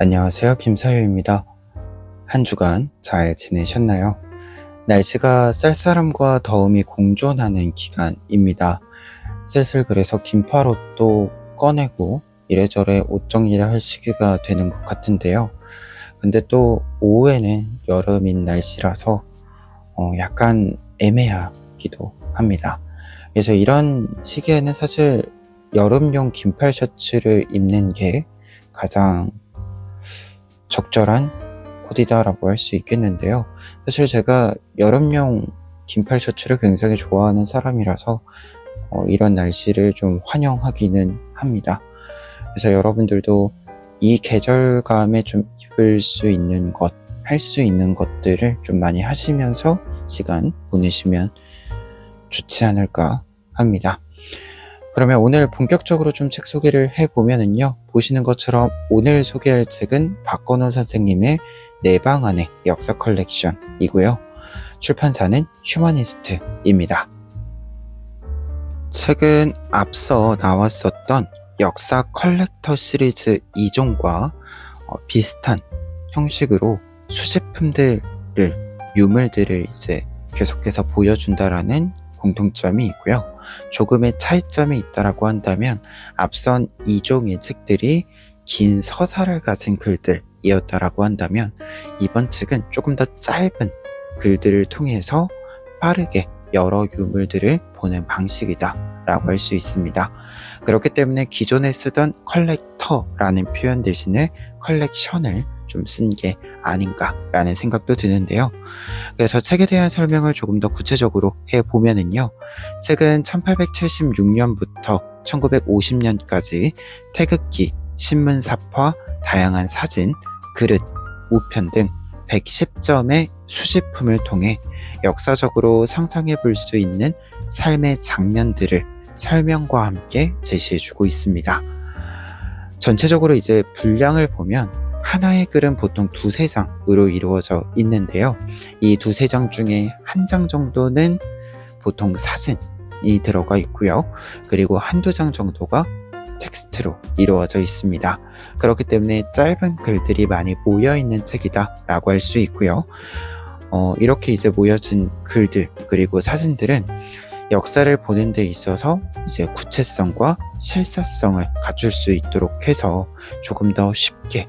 안녕하세요. 김사유입니다. 한 주간 잘 지내셨나요? 날씨가 쌀쌀함과 더움이 공존하는 기간입니다. 슬슬 그래서 긴팔옷도 꺼내고 이래저래 옷 정리를 할 시기가 되는 것 같은데요. 근데 또 오후에는 여름인 날씨라서 약간 애매하기도 합니다. 그래서 이런 시기에는 사실 여름용 긴팔 셔츠를 입는 게 가장 적절한 코디다라고 할 수 있겠는데요. 사실 제가 여름용 긴팔 셔츠를 굉장히 좋아하는 사람이라서 이런 날씨를 좀 환영하기는 합니다. 그래서 여러분들도 이 계절감에 좀 입을 수 있는 것, 할 수 있는 것들을 좀 많이 하시면서 시간 보내시면 좋지 않을까 합니다. 그러면 오늘 본격적으로 좀 책 소개를 해보면은요, 보시는 것처럼 오늘 소개할 책은 박건호 선생님의 내 방 안의 역사 컬렉션이고요. 출판사는 휴머니스트입니다. 책은 앞서 나왔었던 역사 컬렉터 시리즈 2종과 비슷한 형식으로 수제품들을, 유물들을 이제 계속해서 보여준다라는 공통점이 있고요. 조금의 차이점이 있다라고 한다면 앞선 2종의 책들이 긴 서사를 가진 글들이었다라고 한다면 이번 책은 조금 더 짧은 글들을 통해서 빠르게 여러 유물들을 보는 방식이다 라고 할 수 있습니다. 그렇기 때문에 기존에 쓰던 컬렉터라는 표현 대신에 컬렉션을 좀 쓴 게 아닌가라는 생각도 드는데요. 그래서 책에 대한 설명을 조금 더 구체적으로 해보면은요. 책은 1876년부터 1950년까지 태극기, 신문사파, 다양한 사진, 그릇, 우편 등 110점의 수집품을 통해 역사적으로 상상해 볼 수 있는 삶의 장면들을 설명과 함께 제시해주고 있습니다. 전체적으로 이제 분량을 보면 하나의 글은 보통 2-3장으로 이루어져 있는데요. 이 2-3장 중에 한 장 정도는 보통 사진이 들어가 있고요. 그리고 1-2장 정도가 텍스트로 이루어져 있습니다. 그렇기 때문에 짧은 글들이 많이 모여있는 책이다 라고 할 수 있고요. 이렇게 이제 모여진 글들 그리고 사진들은 역사를 보는 데 있어서 이제 구체성과 실사성을 갖출 수 있도록 해서 조금 더 쉽게,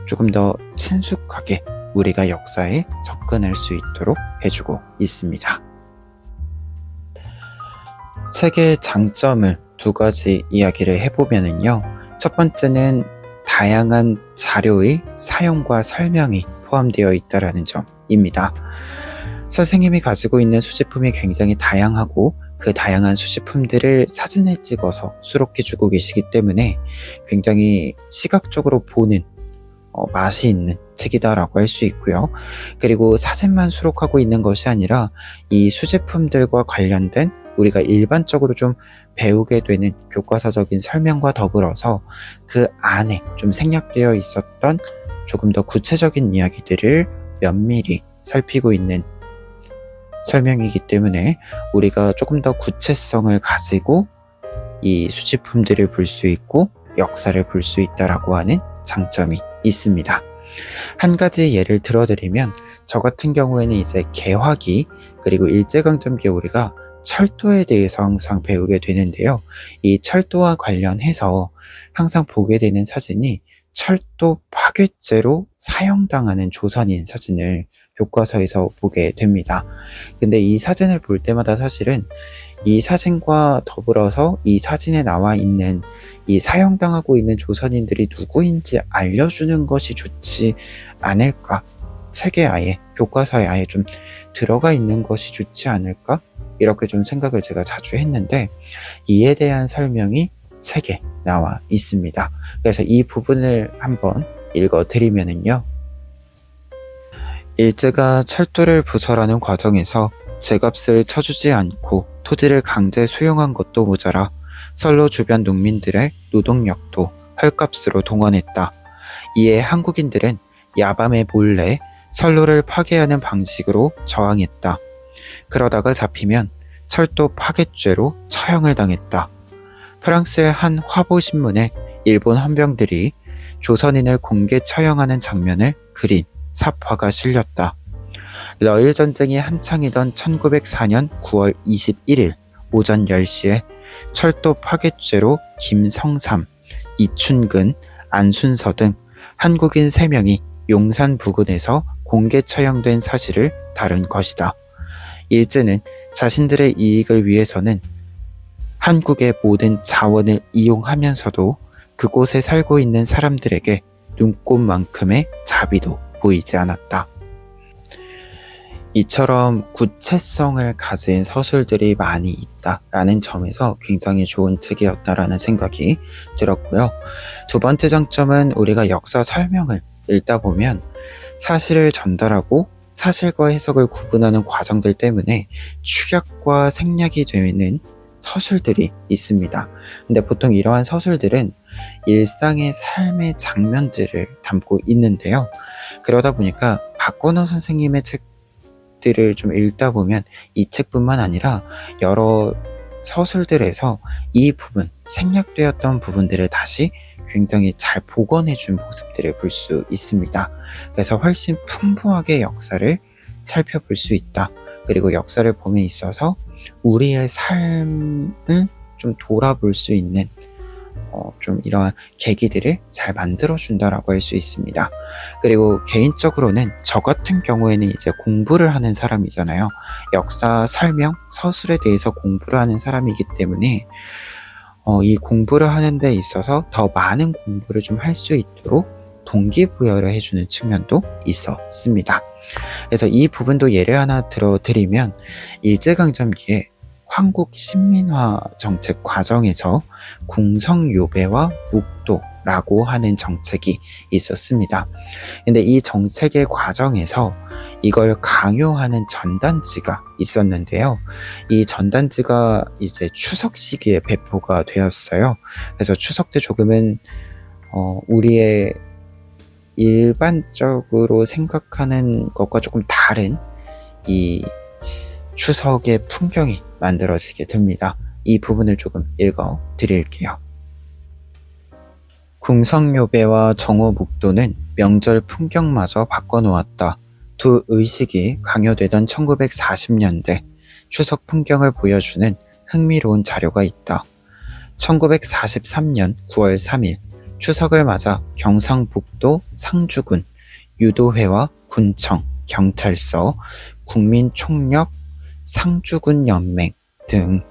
조금 더 친숙하게 우리가 역사에 접근할 수 있도록 해주고 있습니다. 책의 장점을 2가지 이야기를 해보면은요. 첫 번째는 다양한 자료의 사용과 설명이 포함되어 있다는 점입니다. 선생님이 가지고 있는 수집품이 굉장히 다양하고 그 다양한 수집품들을 사진을 찍어서 수록해주고 계시기 때문에 굉장히 시각적으로 보는 맛이 있는 책이다라고 할 수 있고요. 그리고 사진만 수록하고 있는 것이 아니라 이 수집품들과 관련된 우리가 일반적으로 좀 배우게 되는 교과서적인 설명과 더불어서 그 안에 좀 생략되어 있었던 조금 더 구체적인 이야기들을 면밀히 살피고 있는 설명이기 때문에 우리가 조금 더 구체성을 가지고 이 수집품들을 볼 수 있고 역사를 볼 수 있다라고 하는 장점이 있습니다. 한 가지 예를 들어드리면 저 같은 경우에는 이제 개화기 그리고 일제강점기에 우리가 철도에 대해서 항상 배우게 되는데요. 이 철도와 관련해서 항상 보게 되는 사진이 철도 파괴죄로 사형당하는 조선인 사진을 교과서에서 보게 됩니다. 근데 이 사진을 볼 때마다 사실은 이 사진과 더불어서 이 사진에 나와 있는 이 사형당하고 있는 조선인들이 누구인지 알려주는 것이 좋지 않을까? 책에 아예, 교과서에 아예 좀 들어가 있는 것이 좋지 않을까? 이렇게 좀 생각을 제가 자주 했는데 이에 대한 설명이 책에 나와 있습니다. 그래서 이 부분을 한번 읽어드리면은요. 일제가 철도를 부설하는 과정에서 제값을 쳐주지 않고 토지를 강제 수용한 것도 모자라 선로 주변 농민들의 노동력도 헐값으로 동원했다. 이에 한국인들은 야밤에 몰래 선로를 파괴하는 방식으로 저항했다. 그러다가 잡히면 철도 파괴죄로 처형을 당했다. 프랑스의 한 화보신문에 일본 헌병들이 조선인을 공개 처형하는 장면을 그린 삽화가 실렸다. 러일 전쟁이 한창이던 1904년 9월 21일 오전 10시에 철도 파괴죄로 김성삼, 이춘근, 안순서 등 한국인 3명이 용산 부근에서 공개 처형된 사실을 다룬 것이다. 일제는 자신들의 이익을 위해서는 한국의 모든 자원을 이용하면서도 그곳에 살고 있는 사람들에게 눈꼽만큼의 자비도 보이지 않았다. 이처럼 구체성을 가진 서술들이 많이 있다라는 점에서 굉장히 좋은 책이었다라는 생각이 들었고요. 두 번째 장점은 우리가 역사 설명을 읽다 보면 사실을 전달하고 사실과 해석을 구분하는 과정들 때문에 축약과 생략이 되는 서술들이 있습니다. 근데 보통 이러한 서술들은 일상의 삶의 장면들을 담고 있는데요. 그러다 보니까 박건호 선생님의 책들을 좀 읽다 보면 이 책뿐만 아니라 여러 서술들에서 이 부분, 생략되었던 부분들을 다시 굉장히 잘 복원해 준 모습들을 볼 수 있습니다. 그래서 훨씬 풍부하게 역사를 살펴볼 수 있다. 그리고 역사를 봄에 있어서 우리의 삶을 좀 돌아볼 수 있는 좀 이러한 계기들을 잘 만들어준다라고 할 수 있습니다. 그리고 개인적으로는 저 같은 경우에는 이제 공부를 하는 사람이잖아요. 역사 설명, 서술에 대해서 공부를 하는 사람이기 때문에 이 공부를 하는 데 있어서 더 많은 공부를 좀 할 수 있도록 동기부여를 해주는 측면도 있었습니다. 그래서 이 부분도 예를 하나 들어드리면 일제강점기에 한국 식민화 정책 과정에서 궁성요배와 묵도라고 하는 정책이 있었습니다. 근데 이 정책의 과정에서 이걸 강요하는 전단지가 있었는데요. 이 전단지가 이제 추석 시기에 배포가 되었어요. 그래서 추석 때 조금은 우리의 일반적으로 생각하는 것과 조금 다른 이 추석의 풍경이 만들어지게 됩니다. 이 부분을 조금 읽어 드릴게요. 궁성요배와 정오묵도는 명절 풍경마저 바꿔놓았다. 두 의식이 강요되던 1940년대 추석 풍경을 보여주는 흥미로운 자료가 있다. 1943년 9월 3일 추석을 맞아 경상북도 상주군 유도회와 군청, 경찰서, 국민총력, 상주군연맹 등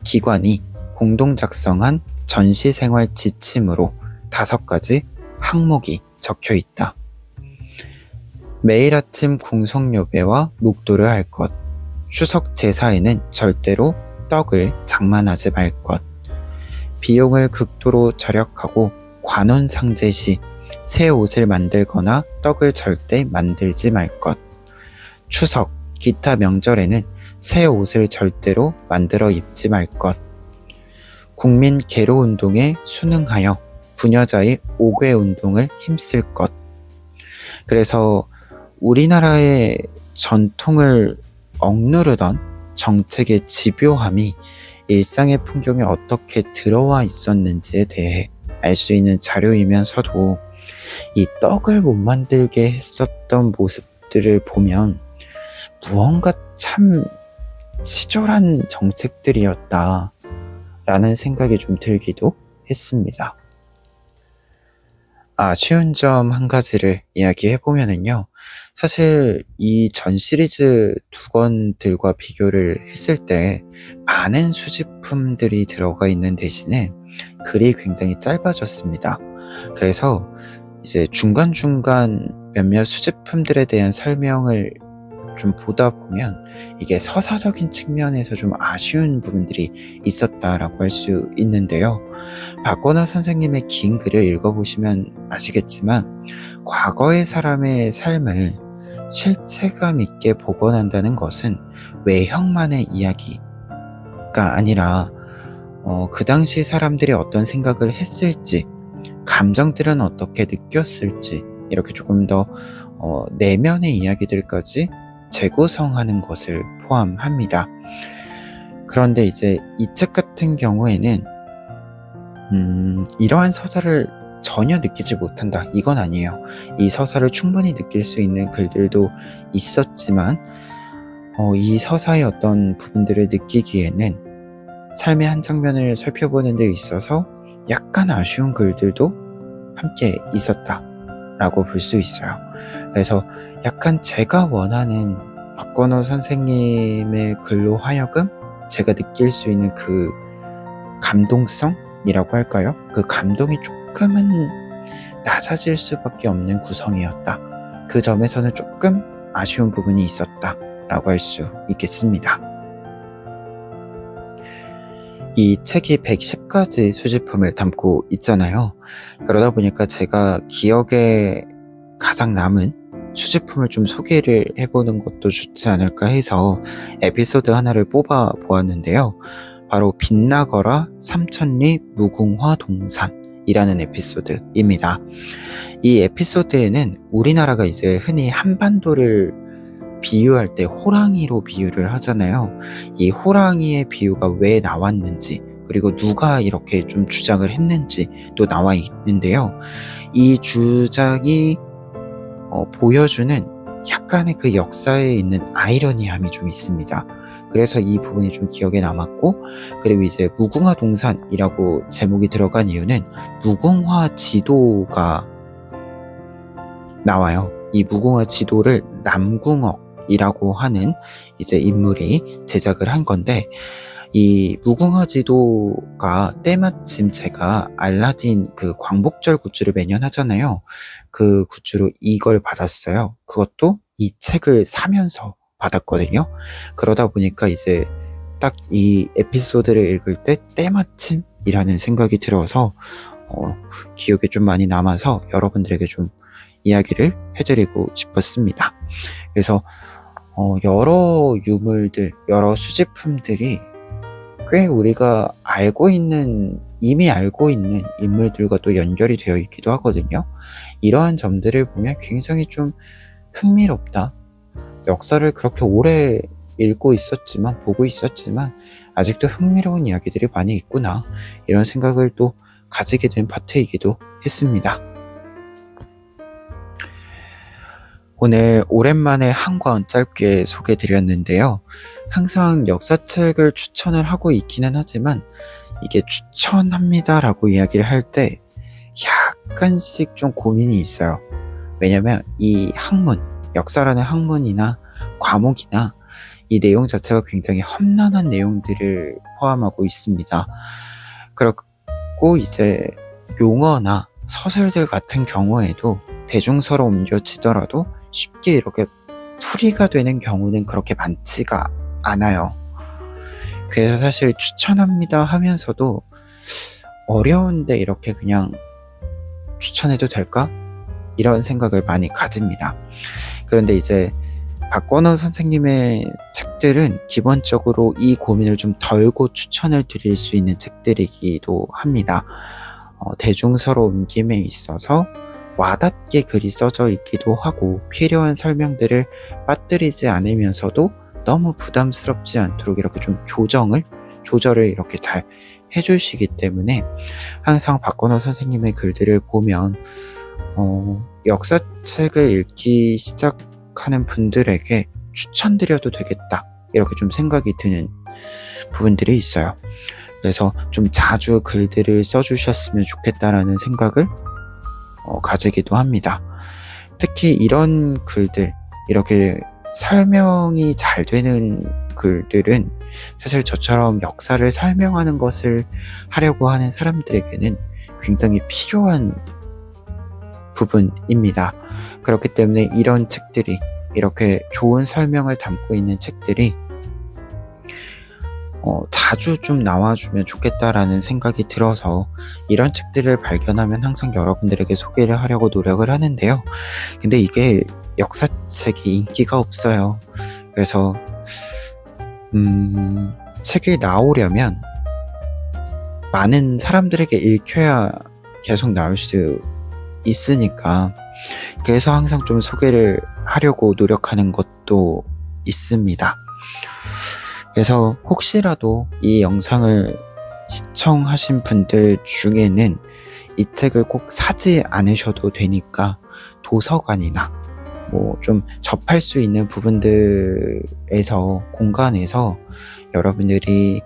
기관이 공동 작성한 전시생활 지침으로 5가지 항목이 적혀 있다. 매일 아침 궁성요배와 묵도를 할 것, 추석 제사에는 절대로 떡을 장만하지 말 것, 비용을 극도로 절약하고 관원상제 시 새 옷을 만들거나 떡을 절대 만들지 말 것, 추석, 기타 명절에는 새 옷을 절대로 만들어 입지 말 것, 국민 계로운동에 순응하여 부녀자의 옥외운동을 힘쓸 것. 그래서 우리나라의 전통을 억누르던 정책의 집요함이 일상의 풍경에 어떻게 들어와 있었는지에 대해 알 수 있는 자료이면서도 이 떡을 못 만들게 했었던 모습들을 보면 무언가 참 치졸한 정책들이었다 라는 생각이 좀 들기도 했습니다. 아쉬운 점 한 가지를 이야기해보면은요, 사실 이 전 시리즈 두 권들과 비교를 했을 때 많은 수집품들이 들어가 있는 대신에 글이 굉장히 짧아졌습니다. 그래서 이제 중간중간 몇몇 수집품들에 대한 설명을 좀 보다 보면 이게 서사적인 측면에서 좀 아쉬운 부분들이 있었다라고 할 수 있는데요. 박건호 선생님의 긴 글을 읽어보시면 아시겠지만 과거의 사람의 삶을 실체감 있게 복원한다는 것은 외형만의 이야기가 아니라 그 당시 사람들이 어떤 생각을 했을지, 감정들은 어떻게 느꼈을지 이렇게 조금 더 내면의 이야기들까지 재구성하는 것을 포함합니다. 그런데 이제 이 책 같은 경우에는 이러한 서사를 전혀 느끼지 못한다, 이건 아니에요. 이 서사를 충분히 느낄 수 있는 글들도 있었지만 이 서사의 어떤 부분들을 느끼기에는 삶의 한 장면을 살펴보는 데 있어서 약간 아쉬운 글들도 함께 있었다라고 볼 수 있어요. 그래서 약간 제가 원하는 박건호 선생님의 글로 하여금 제가 느낄 수 있는 그 감동성이라고 할까요? 그 감동이 조금은 낮아질 수밖에 없는 구성이었다. 그 점에서는 조금 아쉬운 부분이 있었다라고 할 수 있겠습니다. 이 책이 110가지 수집품을 담고 있잖아요. 그러다 보니까 제가 기억에 가장 남은 수집품을 좀 소개를 해보는 것도 좋지 않을까 해서 에피소드 하나를 뽑아 보았는데요. 바로 빛나거라 삼천리 무궁화 동산이라는 에피소드입니다. 이 에피소드에는 우리나라가 이제 흔히 한반도를 비유할 때 호랑이로 비유를 하잖아요. 이 호랑이의 비유가 왜 나왔는지, 그리고 누가 이렇게 좀 주장을 했는지 또 나와 있는데요. 이 주장이 보여주는 약간의 그 역사에 있는 아이러니함이 좀 있습니다. 그래서 이 부분이 좀 기억에 남았고, 그리고 이제 무궁화 동산이라고 제목이 들어간 이유는 무궁화 지도가 나와요. 이 무궁화 지도를 남궁옥이라고 하는 이제 인물이 제작을 한 건데, 이 무궁화 지도가 때마침 제가 알라딘 그 광복절 굿즈를 매년 하잖아요. 그 굿즈로 이걸 받았어요. 그것도 이 책을 사면서 받았거든요. 그러다 보니까 이제 딱 이 에피소드를 읽을 때 때마침이라는 생각이 들어서 기억에 좀 많이 남아서 여러분들에게 좀 이야기를 해드리고 싶었습니다. 그래서 여러 유물들, 여러 수집품들이 꽤 우리가 이미 알고 있는 인물들과 또 연결이 되어 있기도 하거든요. 이러한 점들을 보면 굉장히 좀 흥미롭다. 역사를 그렇게 오래 보고 있었지만 아직도 흥미로운 이야기들이 많이 있구나, 이런 생각을 또 가지게 된 파트이기도 했습니다. 오늘 오랜만에 한 권 짧게 소개드렸는데요. 항상 역사책을 추천을 하고 있기는 하지만 이게 추천합니다라고 이야기를 할 때 약간씩 좀 고민이 있어요. 왜냐면 이 학문, 역사라는 학문이나 과목이나 이 내용 자체가 굉장히 험난한 내용들을 포함하고 있습니다. 그리고 이제 용어나 서술들 같은 경우에도 대중서로 옮겨지더라도 쉽게 이렇게 풀이가 되는 경우는 그렇게 많지가 않아요. 그래서 사실 추천합니다 하면서도 어려운데 이렇게 그냥 추천해도 될까? 이런 생각을 많이 가집니다. 그런데 이제 박건호 선생님의 책들은 기본적으로 이 고민을 좀 덜고 추천을 드릴 수 있는 책들이기도 합니다. 대중서로 옮김에 있어서 와닿게 글이 써져 있기도 하고, 필요한 설명들을 빠뜨리지 않으면서도 너무 부담스럽지 않도록 이렇게 좀 조절을 이렇게 잘 해주시기 때문에 항상 박건호 선생님의 글들을 보면 역사책을 읽기 시작하는 분들에게 추천드려도 되겠다, 이렇게 좀 생각이 드는 부분들이 있어요. 그래서 좀 자주 글들을 써주셨으면 좋겠다라는 생각을 가지기도 합니다. 특히 이런 글들, 이렇게 설명이 잘 되는 글들은 사실 저처럼 역사를 설명하는 것을 하려고 하는 사람들에게는 굉장히 필요한 부분입니다. 그렇기 때문에 이런 책들이, 이렇게 좋은 설명을 담고 있는 책들이 자주 좀 나와주면 좋겠다라는 생각이 들어서 이런 책들을 발견하면 항상 여러분들에게 소개를 하려고 노력을 하는데요. 근데 이게 역사책이 인기가 없어요. 그래서 책이 나오려면 많은 사람들에게 읽혀야 계속 나올 수 있으니까, 그래서 항상 좀 소개를 하려고 노력하는 것도 있습니다. 그래서 혹시라도 이 영상을 시청하신 분들 중에는 이 책을 꼭 사지 않으셔도 되니까 도서관이나 뭐 좀 접할 수 있는 부분들에서 공간에서 여러분들이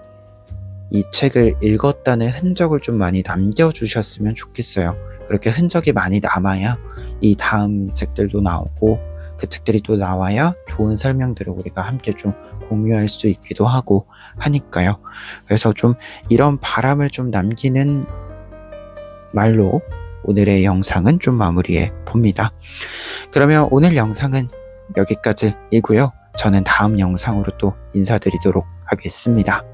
이 책을 읽었다는 흔적을 좀 많이 남겨주셨으면 좋겠어요. 그렇게 흔적이 많이 남아야 이 다음 책들도 나오고 그 책들이 또 나와야 좋은 설명들을 우리가 함께 좀 공유할 수 있기도 하고 하니까요. 그래서 좀 이런 바람을 좀 남기는 말로 오늘의 영상은 좀 마무리해 봅니다. 그러면 오늘 영상은 여기까지이고요. 저는 다음 영상으로 또 인사드리도록 하겠습니다.